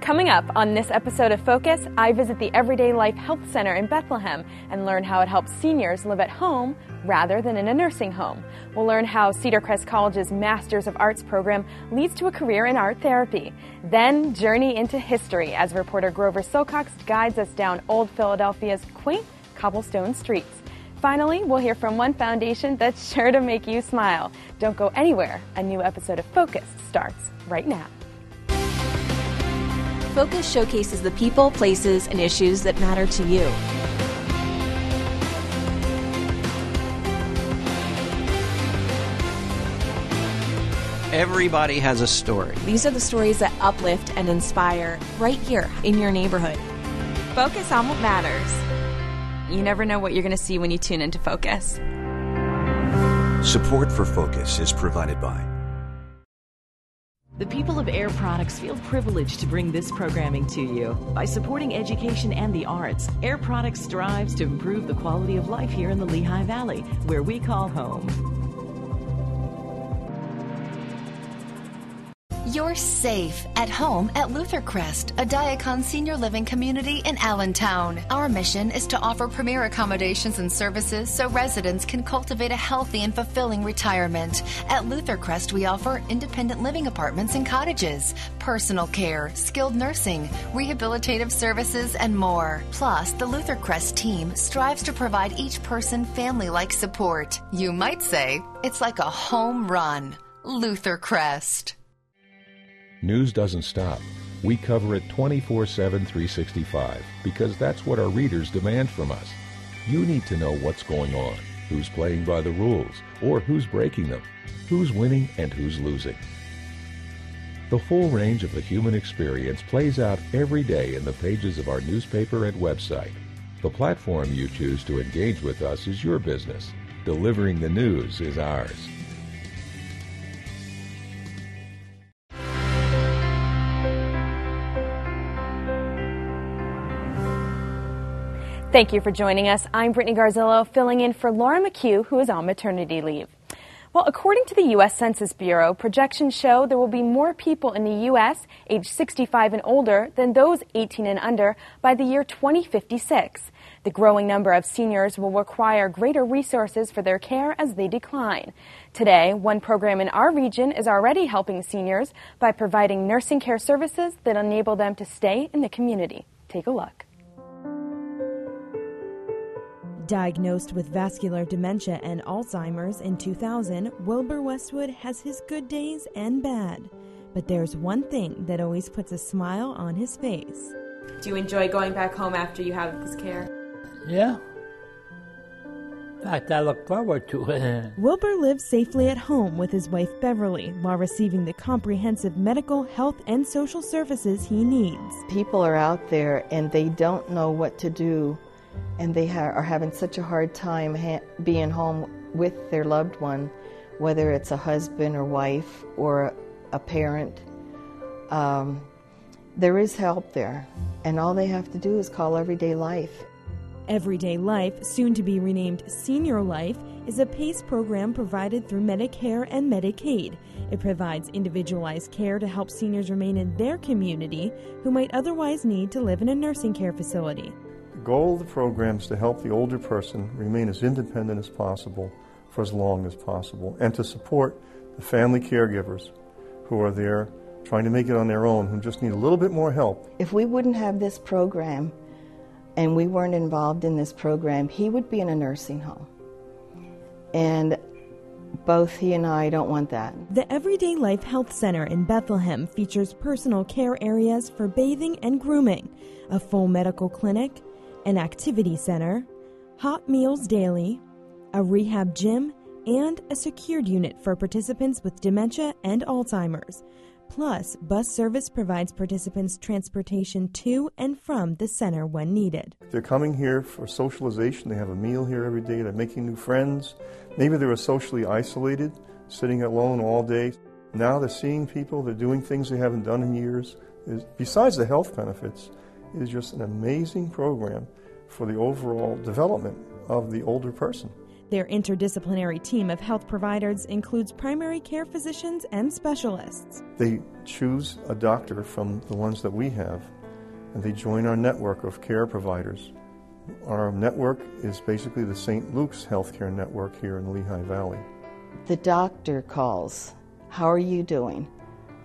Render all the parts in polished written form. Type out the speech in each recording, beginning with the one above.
Coming up on this episode of Focus, I visit the Everyday Life Health Center in Bethlehem and learn how it helps seniors live at home rather than in a nursing home. We'll learn how Cedar Crest College's Masters of Arts program leads to a career in art therapy. Then journey into history as reporter Grover Silcox guides us down Old Philadelphia's quaint cobblestone streets. Finally, we'll hear from one foundation that's sure to make you smile. Don't go anywhere. A new episode of Focus starts right now. Focus showcases the people, places, and issues that matter to you. Everybody has a story. These are the stories that uplift and inspire right here in your neighborhood. Focus on what matters. You never know what you're going to see when you tune into Focus. Support for Focus is provided by the people of Air Products feel privileged to bring this programming to you. By supporting education and the arts, Air Products strives to improve the quality of life here in the Lehigh Valley, where we call home. You're safe at home at Luther Crest, a Diacon senior living community in Allentown. Our mission is to offer premier accommodations and services so residents can cultivate a healthy and fulfilling retirement. At Luther Crest, we offer independent living apartments and cottages, personal care, skilled nursing, rehabilitative services, and more. Plus, the Luther Crest team strives to provide each person family-like support. You might say it's like a home run. Luther Crest. News doesn't stop. We cover it 24/7, 365, because that's what our readers demand from us. You need to know what's going on, who's playing by the rules, or who's breaking them, who's winning and who's losing. The full range of the human experience plays out every day in the pages of our newspaper and website. The platform you choose to engage with us is your business. Delivering the news is ours. Thank you for joining us. I'm Brittany Garzillo, filling in for Laura McHugh, who is on maternity leave. Well, according to the U.S. Census Bureau, projections show there will be more people in the U.S. aged 65 and older than those 18 and under by the year 2056. The growing number of seniors will require greater resources for their care as they decline. Today, one program in our region is already helping seniors by providing nursing care services that enable them to stay in the community. Take a look. Diagnosed with vascular dementia and Alzheimer's in 2000, Wilbur Westwood has his good days and bad. But there's one thing that always puts a smile on his face. Do you enjoy going back home after you have this care? Yeah. In fact, I look forward to it. Wilbur lives safely at home with his wife Beverly while receiving the comprehensive medical, health, and social services he needs. People are out there and they don't know what to do. And they are having such a hard time being home with their loved one, whether it's a husband or wife or a parent. There is help there, and all they have to do is call Everyday Life. Everyday Life, soon to be renamed Senior Life, is a PACE program provided through Medicare and Medicaid. It provides individualized care to help seniors remain in their community who might otherwise need to live in a nursing care facility. The goal of the program is to help the older person remain as independent as possible for as long as possible, and to support the family caregivers who are there trying to make it on their own, who just need a little bit more help. If we wouldn't have this program and we weren't involved in this program, he would be in a nursing home. And both he and I don't want that. The Everyday Life Health Center in Bethlehem features personal care areas for bathing and grooming, a full medical clinic, an activity center, hot meals daily, a rehab gym, and a secured unit for participants with dementia and Alzheimer's. Plus, bus service provides participants transportation to and from the center when needed. They're coming here for socialization. They have a meal here every day. They're making new friends. Maybe they were socially isolated, sitting alone all day. Now they're seeing people. They're doing things they haven't done in years. Besides the health benefits, it is just an amazing program for the overall development of the older person. Their interdisciplinary team of health providers includes primary care physicians and specialists. They choose a doctor from the ones that we have, and they join our network of care providers. Our network is basically the St. Luke's Healthcare Network here in the Lehigh Valley. The doctor calls. How are you doing?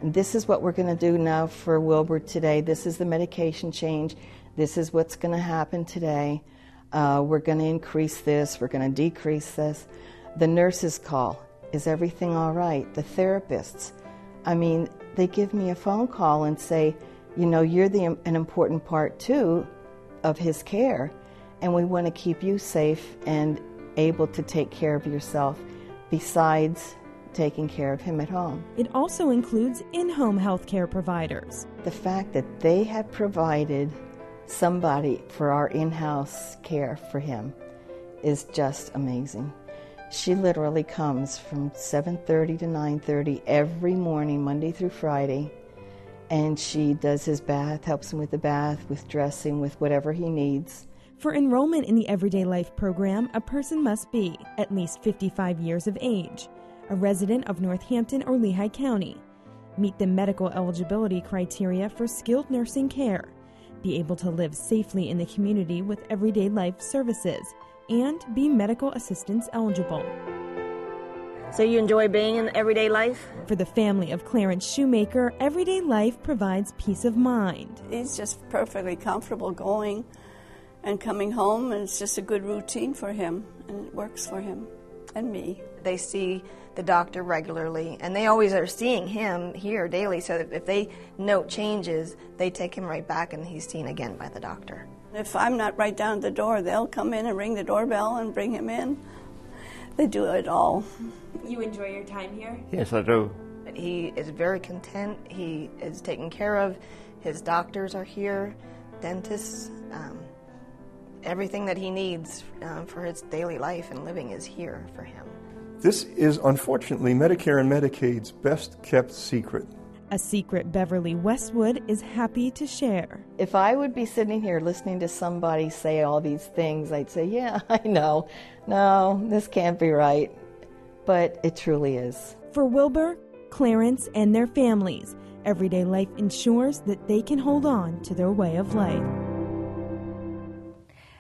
And this is what we're going to do now for Wilbur today. This is the medication change. This is what's going to happen today. We're going to increase this. We're going to decrease this. The nurses call. Is everything all right? The therapists. I mean, they give me a phone call and say, you know, you're an important part, too, of his care, and we want to keep you safe and able to take care of yourself besides taking care of him at home. It also includes in-home health care providers. The fact that they have provided somebody for our in-house care for him is just amazing. She literally comes from 7:30 to 9:30 every morning, Monday through Friday, and she does his bath, helps him with the bath, with dressing, with whatever he needs. For enrollment in the Everyday Life program, a person must be at least 55 years of age, a resident of Northampton or Lehigh County, meet the medical eligibility criteria for skilled nursing care, be able to live safely in the community with Everyday Life services, and be medical assistance eligible. So you enjoy being in Everyday Life? For the family of Clarence Shoemaker, Everyday Life provides peace of mind. He's just perfectly comfortable going and coming home, and it's just a good routine for him, and it works for him and me. They see the doctor regularly, and they always are seeing him here daily, so that if they note changes, they take him right back and he's seen again by the doctor. If I'm not right down at the door, they'll come in and ring the doorbell and bring him in. They do it all. You enjoy your time here? Yes, I do. He is very content. He is taken care of. His doctors are here, dentists, everything that he needs for his daily life and living is here for him. This is unfortunately Medicare and Medicaid's best kept secret. A secret Beverly Westwood is happy to share. If I would be sitting here listening to somebody say all these things, I'd say, yeah, I know. No, this can't be right. But it truly is. For Wilbur, Clarence, and their families, Everyday Life ensures that they can hold on to their way of life.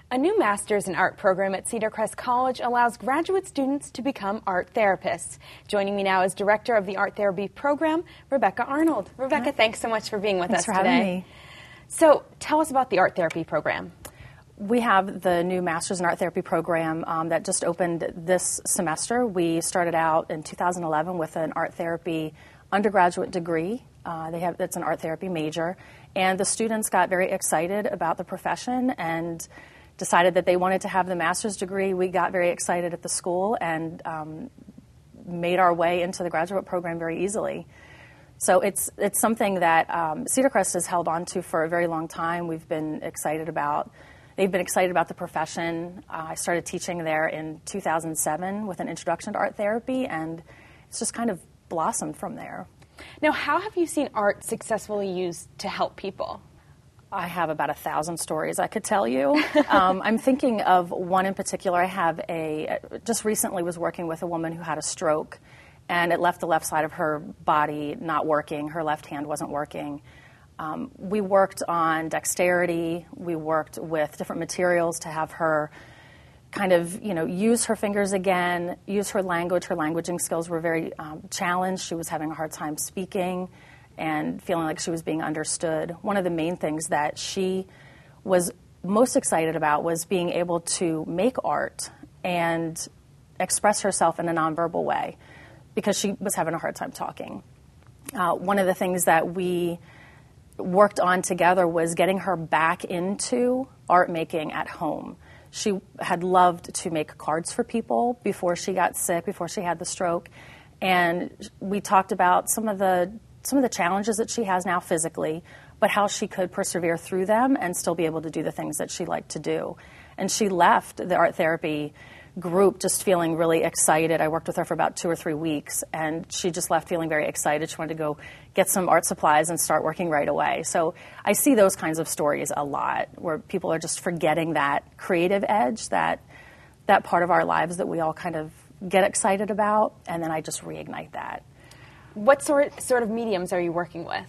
A new Master's in Art program at Cedar Crest College allows graduate students to become art therapists. Joining me now is Director of the Art Therapy Program, Rebecca Arnold. Rebecca, thanks so much for being with us today. Thanks for having me. So tell us about the Art Therapy Program. We have the new Master's in Art Therapy program that just opened this semester. We started out in 2011 with an art therapy undergraduate degree. It's an art therapy major. And the students got very excited about the profession and decided that they wanted to have the master's degree. We got very excited at the school and made our way into the graduate program very easily. So it's something that Cedar Crest has held on to for a very long time. They've been excited about the profession. I started teaching there in 2007 with an introduction to art therapy, and it's just kind of blossomed from there. Now, how have you seen art successfully used to help people? I have about 1,000 stories I could tell you. I'm thinking of one in particular. Just recently was working with a woman who had a stroke, and it left the left side of her body not working. Her left hand wasn't working. We worked on dexterity. We worked with different materials to have her kind of, use her fingers again, use her language. Her languaging skills were very challenged. She was having a hard time speaking and feeling like she was being understood. One of the main things that she was most excited about was being able to make art and express herself in a nonverbal way because she was having a hard time talking. One of the things that we worked on together was getting her back into art making at home. She had loved to make cards for people before she got sick, before she had the stroke, and we talked about some of the challenges that she has now physically, but how she could persevere through them and still be able to do the things that she liked to do. And she left the art therapy group just feeling really excited. I worked with her for about 2 or 3 weeks, and she just left feeling very excited. She wanted to go get some art supplies and start working right away. So I see those kinds of stories a lot, where people are just forgetting that creative edge that that part of our lives that we all kind of get excited about, and then I just reignite that. What sort of mediums are you working with?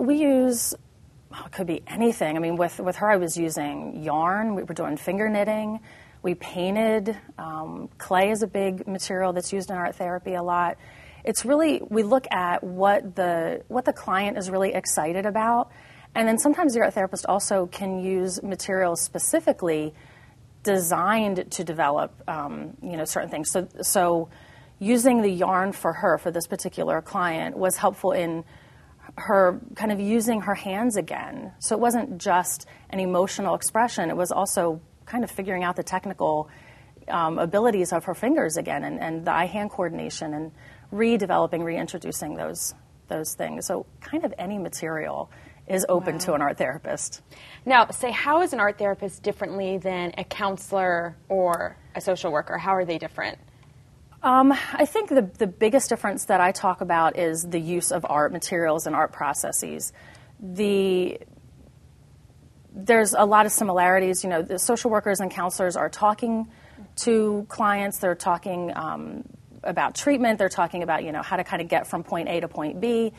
We use, it could be anything. I mean, with her, I was using yarn. We were doing finger knitting. We painted. Clay is a big material that's used in art therapy a lot. It's really, we look at what the client is really excited about, and then sometimes the art therapist also can use materials specifically designed to develop, certain things. So using the yarn for her, for this particular client, was helpful in her kind of using her hands again. So it wasn't just an emotional expression. It was also kind of figuring out the technical abilities of her fingers again, and the eye-hand coordination, and reintroducing those things. So kind of any material is open to an art therapist. Now, how is an art therapist differently than a counselor or a social worker? How are they different? I think the biggest difference that I talk about is the use of art materials and art processes. There's a lot of similarities. The social workers and counselors are talking to clients. They're talking about treatment. They're talking about, how to kind of get from point A to point B.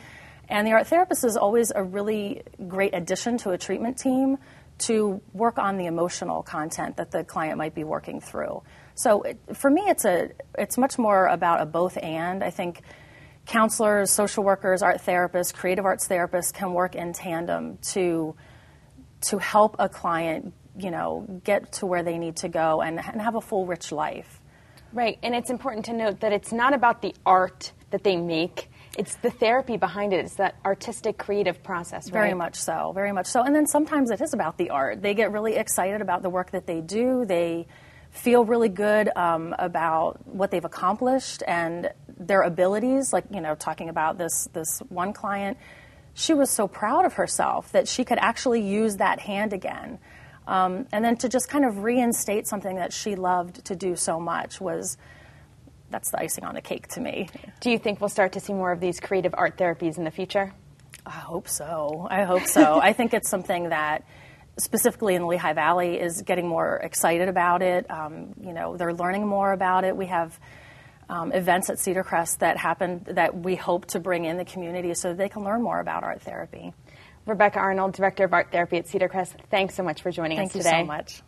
And the art therapist is always a really great addition to a treatment team to work on the emotional content that the client might be working through. So for me, it's much more about a both and. I think counselors, social workers, art therapists, creative arts therapists can work in tandem to help a client, get to where they need to go and have a full, rich life. Right, and it's important to note that it's not about the art that they make. It's the therapy behind it. It's that artistic, creative process, right? Very much so, very much so. And then sometimes it is about the art. They get really excited about the work that they do. They feel really good about what they've accomplished and their abilities. Like, talking about this one client, she was so proud of herself that she could actually use that hand again. And then to just kind of reinstate something that she loved to do so much that's the icing on the cake to me. Do you think we'll start to see more of these creative art therapies in the future? I hope so. I think it's something that, specifically in the Lehigh Valley, is getting more excited about it. They're learning more about it. We have events at Cedar Crest that happen that we hope to bring in the community so they can learn more about art therapy. Rebecca Arnold, Director of Art Therapy at Cedar Crest, thanks so much for joining us today. Thank you so much.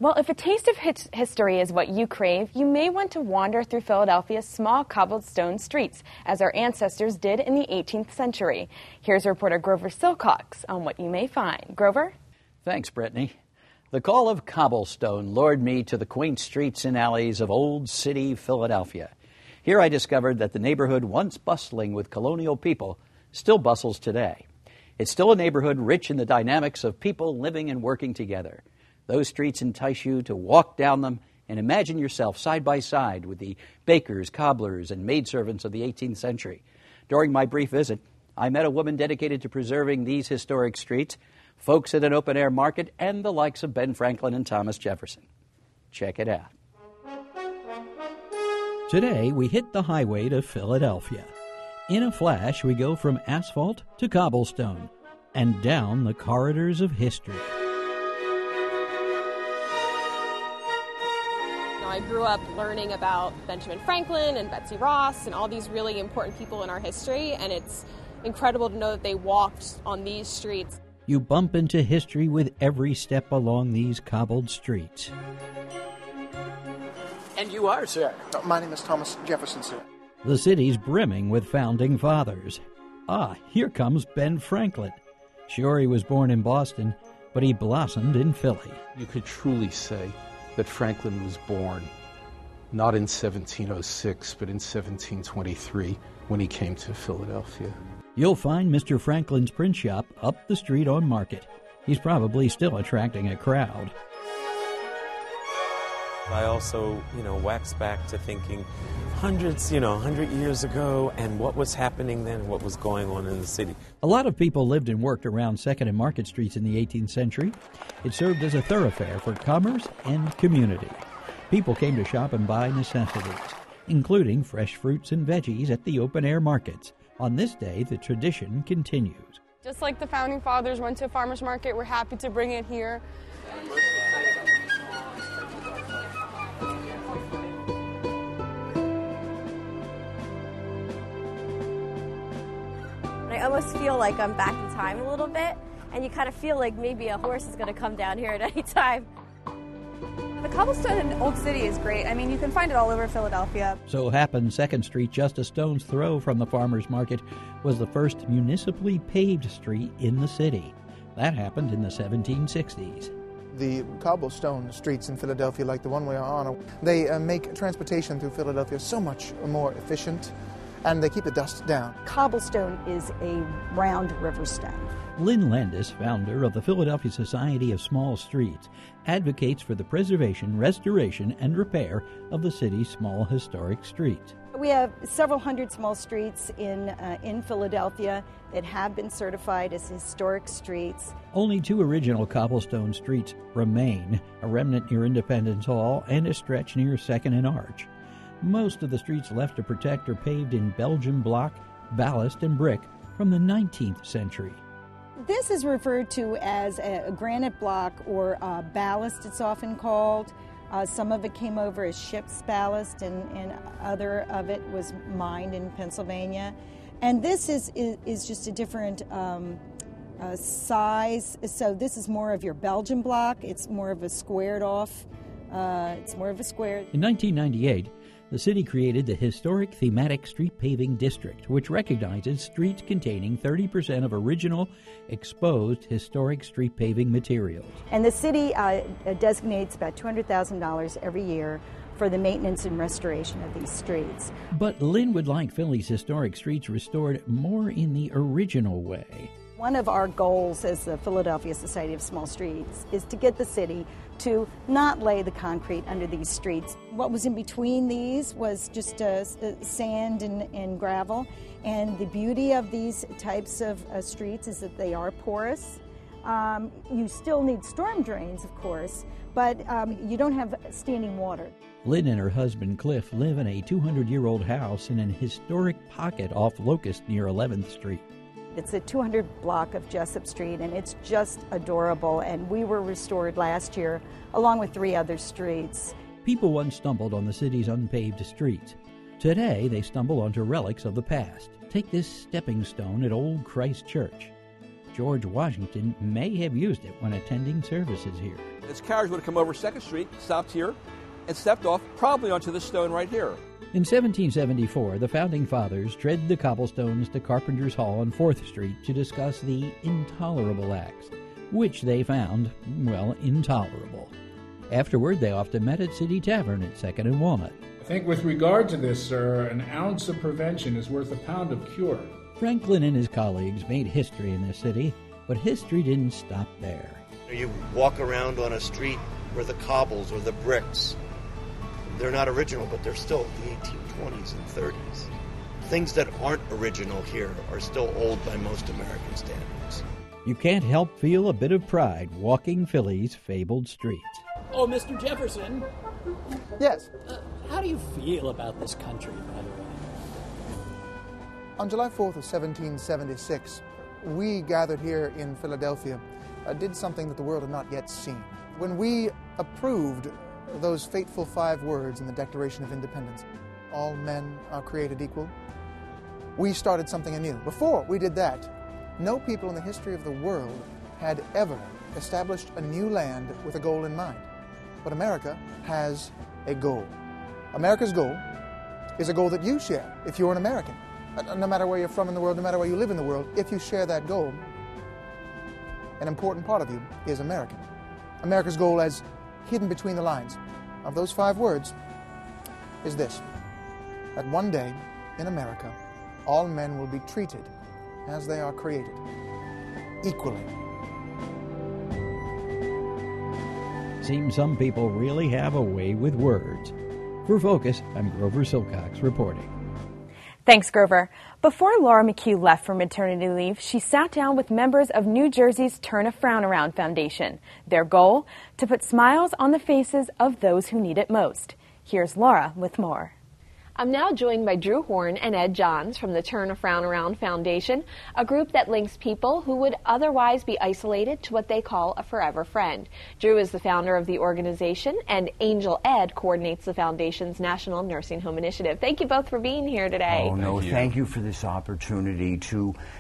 Well, if a taste of history is what you crave, you may want to wander through Philadelphia's small cobblestone streets, as our ancestors did in the 18th century. Here's reporter Grover Silcox on what you may find. Grover? Thanks, Brittany. The call of cobblestone lured me to the quaint streets and alleys of Old City, Philadelphia. Here I discovered that the neighborhood, once bustling with colonial people, still bustles today. It's still a neighborhood rich in the dynamics of people living and working together. Those streets entice you to walk down them and imagine yourself side by side with the bakers, cobblers, and maidservants of the 18th century. During my brief visit, I met a woman dedicated to preserving these historic streets, folks at an open-air market, and the likes of Ben Franklin and Thomas Jefferson. Check it out. Today, we hit the highway to Philadelphia. In a flash, we go from asphalt to cobblestone and down the corridors of history. I grew up learning about Benjamin Franklin and Betsy Ross and all these really important people in our history, and it's incredible to know that they walked on these streets. You bump into history with every step along these cobbled streets. And you are, sir? My name is Thomas Jefferson, sir. The city's brimming with founding fathers. Here comes Ben Franklin. Sure, he was born in Boston, but he blossomed in Philly. You could truly say that Franklin was born not in 1706, but in 1723 when he came to Philadelphia. You'll find Mr. Franklin's print shop up the street on Market. He's probably still attracting a crowd. I also, wax back to thinking hundreds, 100 years ago, and what was happening then, what was going on in the city. A lot of people lived and worked around 2nd and Market Streets in the 18th century. It served as a thoroughfare for commerce and community. People came to shop and buy necessities, including fresh fruits and veggies at the open-air markets. On this day, the tradition continues. Just like the Founding Fathers went to a farmer's market, we're happy to bring it here. almost feel like I'm back in time a little bit, and you kind of feel like maybe a horse is going to come down here at any time. The cobblestone in Old City is great. I mean, you can find it all over Philadelphia. So happened 2nd Street, just a stone's throw from the Farmers Market, was the first municipally paved street in the city. That happened in the 1760s. The cobblestone streets in Philadelphia, like the one we are on, they make transportation through Philadelphia so much more efficient, and they keep the dust down. Cobblestone is a round river stone. Lynn Landis, founder of the Philadelphia Society of Small Streets, advocates for the preservation, restoration, and repair of the city's small historic streets. We have several hundred small streets in Philadelphia that have been certified as historic streets. Only 2 original cobblestone streets remain, a remnant near Independence Hall and a stretch near 2nd and Arch. Most of the streets left to protect are paved in Belgian block, ballast, and brick from the 19th century. This is referred to as a granite block or ballast, it's often called. Some of it came over as ship's ballast, and other of it was mined in Pennsylvania. And this is just a different size. So this is more of your Belgian block. It's more of a squared off. It's more of a square. In 1998, the city created the Historic Thematic Street Paving District, which recognizes streets containing 30% of original exposed historic street paving materials. And the city designates about $200,000 every year for the maintenance and restoration of these streets. But Lynn would like Philly's historic streets restored more in the original way. One of our goals as the Philadelphia Society of Small Streets is to get the city to not lay the concrete under these streets. What was in between these was just sand and gravel. And the beauty of these types of streets is that they are porous. You still need storm drains, of course, but you don't have standing water. Lynn and her husband Cliff live in a 200-year-old house in an historic pocket off Locust near 11th Street. It's a 200 block of Jessup Street, and it's just adorable, and we were restored last year along with 3 other streets. People once stumbled on the city's unpaved streets. Today, they stumble onto relics of the past. Take this stepping stone at Old Christ Church. George Washington may have used it when attending services here. His carriage would have come over 2nd Street, stopped here, and stepped off probably onto this stone right here. In 1774, the Founding Fathers tread the cobblestones to Carpenter's Hall on 4th Street to discuss the Intolerable Acts, which they found, well, intolerable. Afterward, they often met at City Tavern at 2nd and Walnut. I think with regard to this, sir, an ounce of prevention is worth a pound of cure. Franklin and his colleagues made history in this city, but history didn't stop there. You walk around on a street where the cobbles or the bricks, they're not original, but they're still the 1820s and 30s. Things that aren't original here are still old by most American standards. You can't help feel a bit of pride walking Philly's fabled streets. Oh, Mr. Jefferson. Yes? How do you feel about this country, by the way? On July 4th of 1776, we gathered here in Philadelphia, did something that the world had not yet seen. When we approved those fateful 5 words in the Declaration of Independence, all men are created equal, we started something anew. Before we did that, no people in the history of the world had ever established a new land with a goal in mind. But America has a goal. America's goal is a goal that you share if you're an American. No matter where you're from in the world, no matter where you live in the world, if you share that goal, an important part of you is American. America's goal, as hidden between the lines of those 5 words, is this: that one day in America, all men will be treated as they are created, equally. Seems some people really have a way with words. For Focus, I'm Grover Silcox reporting. Thanks, Grover. Before Laura McHugh left for maternity leave, she sat down with members of New Jersey's Turn a Frown Around Foundation. Their goal? To put smiles on the faces of those who need it most. Here's Laura with more. I'm now joined by Drew Horn and Ed Johns from the Turn a Frown Around Foundation, a group that links people who would otherwise be isolated to what they call a forever friend. Drew is the founder of the organization, and Angel Ed coordinates the foundation's National Nursing Home Initiative. Thank you both for being here today. Oh, no, thank you for this opportunity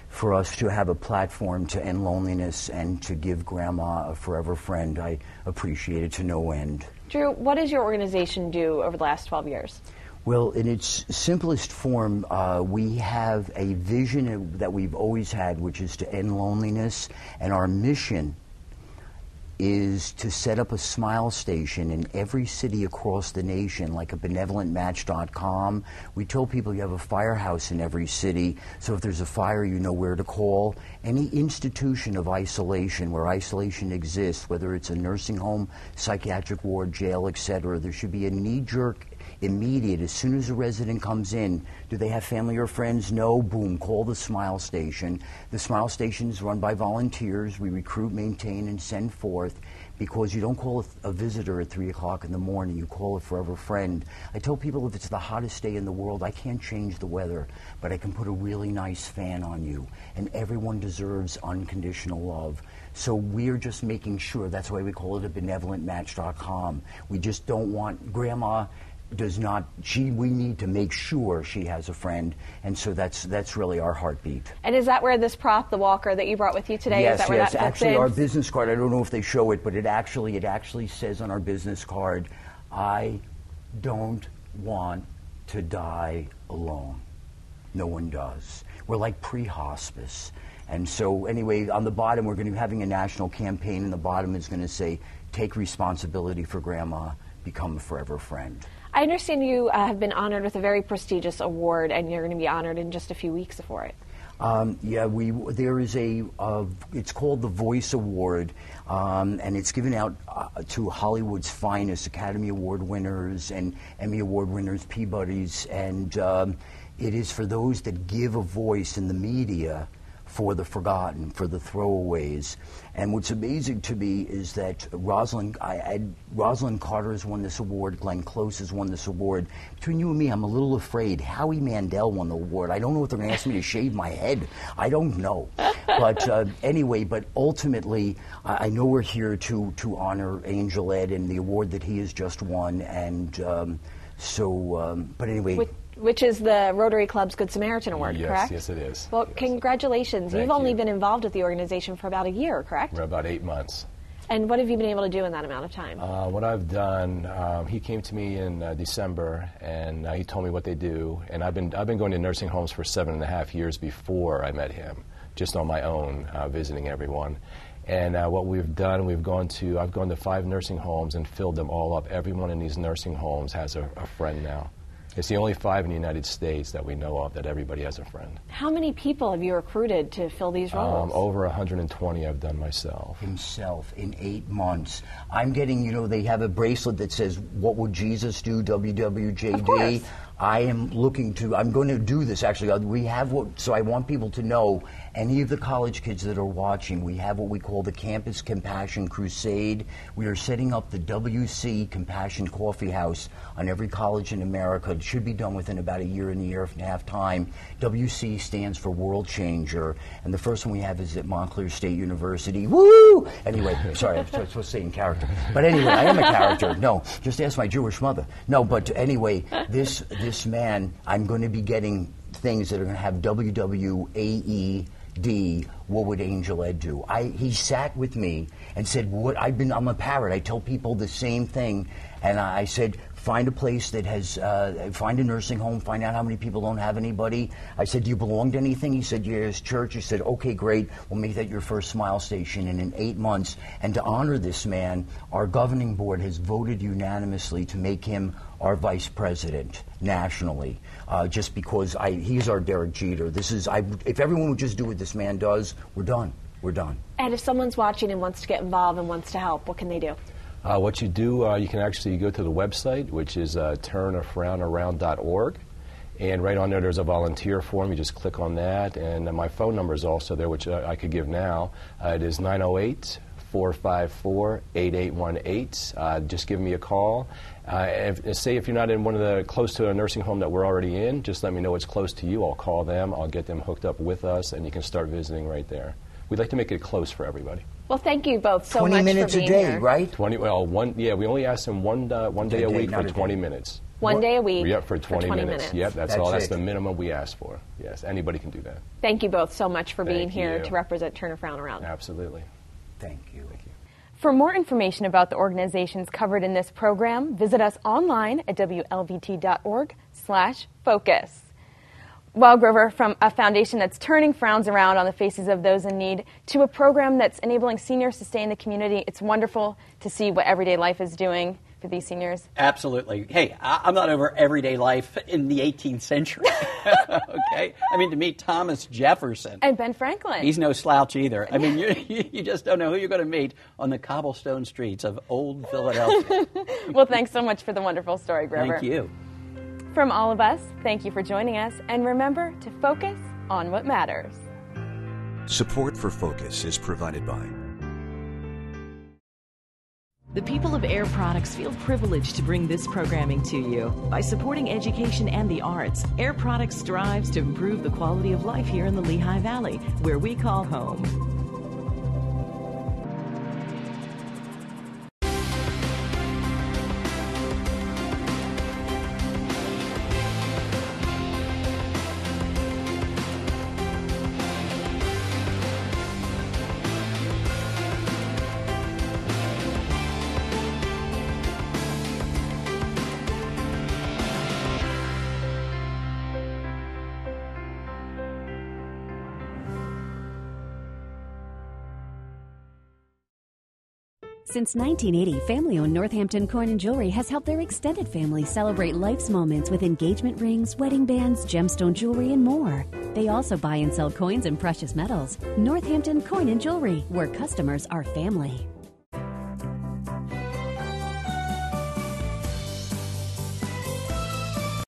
for us to have a platform to end loneliness and to give Grandma a forever friend. I appreciate it to no end. Drew, what does your organization do over the last 12 years? Well, in its simplest form, we have a vision that we've always had, which is to end loneliness, and our mission is to set up a smile station in every city across the nation, like a benevolentmatch.com. We told people you have a firehouse in every city, so if there's a fire, you know where to call. Any institution of isolation, where isolation exists, whether it's a nursing home, psychiatric ward, jail, etc., there should be a knee-jerk, immediate, as soon as a resident comes in, do they have family or friends? No, boom, call the Smile Station. The Smile Station is run by volunteers. We recruit, maintain, and send forth, because you don't call a visitor at 3 o'clock in the morning, you call a forever friend. I tell people, if it's the hottest day in the world, I can't change the weather, but I can put a really nice fan on you, and everyone deserves unconditional love. So we're just making sure, that's why we call it a benevolentmatch.com. We just don't want Grandma we need to make sure she has a friend, and so that's really our heartbeat. And is that where this prop, the walker that you brought with you today, yes, is that where yes, that actually in? Our business card, I don't know if they show it, but it actually says on our business card, I don't want to die alone. No one does. We're like pre-hospice. And so anyway, on the bottom, we're going to be having a national campaign, and the bottom is going to say, take responsibility for Grandma, become a forever friend. I understand you have been honored with a very prestigious award, and you're going to be honored in just a few weeks for it. There is it's called the Voice Award, and it's given out to Hollywood's finest, Academy Award winners and Emmy Award winners, Peabody's, and it is for those that give a voice in the media for the forgotten, for the throwaways. And what's amazing to me is that Rosalind Carter has won this award, Glenn Close has won this award. Between you and me, I'm a little afraid. Howie Mandel won the award. I don't know if they're going to ask me to shave my head. I don't know. But anyway, but ultimately, I know we're here to honor Angel Ed and the award that he has just won. And but anyway... Which is the Rotary Club's Good Samaritan Award, correct? Yes, it is. Well, congratulations. You've only been involved with the organization for about a year, correct? For about 8 months. And what have you been able to do in that amount of time? What I've done, he came to me in December, and he told me what they do. And I've been going to nursing homes for 7.5 years before I met him, just on my own, visiting everyone. And what we've done, I've gone to 5 nursing homes and filled them all up. Everyone in these nursing homes has a friend now. It's the only 5 in the United States that we know of that everybody has a friend. How many people have you recruited to fill these roles? Over 120 I've done myself. Himself in 8 months. I'm getting, they have a bracelet that says, what would Jesus do, WWJD? Of course. I'm going to do this actually. So I want people to know, any of the college kids that are watching, we have what we call the Campus Compassion Crusade. We are setting up the WC Compassion Coffee House on every college in America. It should be done within about a year and a half time. WC stands for World Changer, and the first one we have is at Montclair State University. Woo! Anyway, sorry, I'm supposed to say in character. But anyway, I am a character. No, just ask my Jewish mother. No, but anyway, this man, I'm going to be getting things that are going to have WWAED, what would Angel Ed do? He sat with me and said, I'm a parrot. I tell people the same thing. And I said, find a place that has, find a nursing home, find out how many people don't have anybody. I said, do you belong to anything? He said, yes, church. He said, okay, great. We'll make that your first Smile Station. And in 8 months, and to honor this man, our governing board has voted unanimously to make him our vice president nationally, just because he's our Derek Jeter. If everyone would just do what this man does, we're done. We're done. And if someone's watching and wants to get involved and wants to help, what can they do? What you do, you can actually go to the website, which is turnafrownaround.org. And right on there's a volunteer form. You just click on that. And my phone number is also there, which I could give now. It is 908 454-8818. Just give me a call. Say if you're not in one of the close to a nursing home that we're already in, just let me know it's close to you. I'll call them. I'll get them hooked up with us, and you can start visiting right there. We'd like to make it close for everybody. Well, thank you both so 20 much minutes for being a day, here. right? 20. Well, we only ask them one day a week for 20 minutes. One day a week. Yep, for 20 minutes. Yep, that's all. That's it. the minimum we ask for. Yes, anybody can do that. Thank you both so much for being Thank here you. to represent Turner Frown Around. Absolutely. Thank you. For more information about the organizations covered in this program, visit us online at wlvt.org/focus. Well, Grover, from a foundation that's turning frowns around on the faces of those in need to a program that's enabling seniors to stay in the community, it's wonderful to see what everyday life is doing for these seniors. Absolutely. Hey, I'm not over everyday life in the 18th century. Okay? I mean, to meet Thomas Jefferson. And Ben Franklin. He's no slouch either. I mean, you just don't know who you're going to meet on the cobblestone streets of old Philadelphia. Well, thanks so much for the wonderful story, Grover. Thank you. From all of us, thank you for joining us, and remember to focus on what matters. Support for Focus is provided by the people of Air Products feel privileged to bring this programming to you. By supporting education and the arts, Air Products strives to improve the quality of life here in the Lehigh Valley, where we call home. Since 1980, family-owned Northampton Coin & Jewelry has helped their extended family celebrate life's moments with engagement rings, wedding bands, gemstone jewelry, and more. They also buy and sell coins and precious metals. Northampton Coin & Jewelry, where customers are family.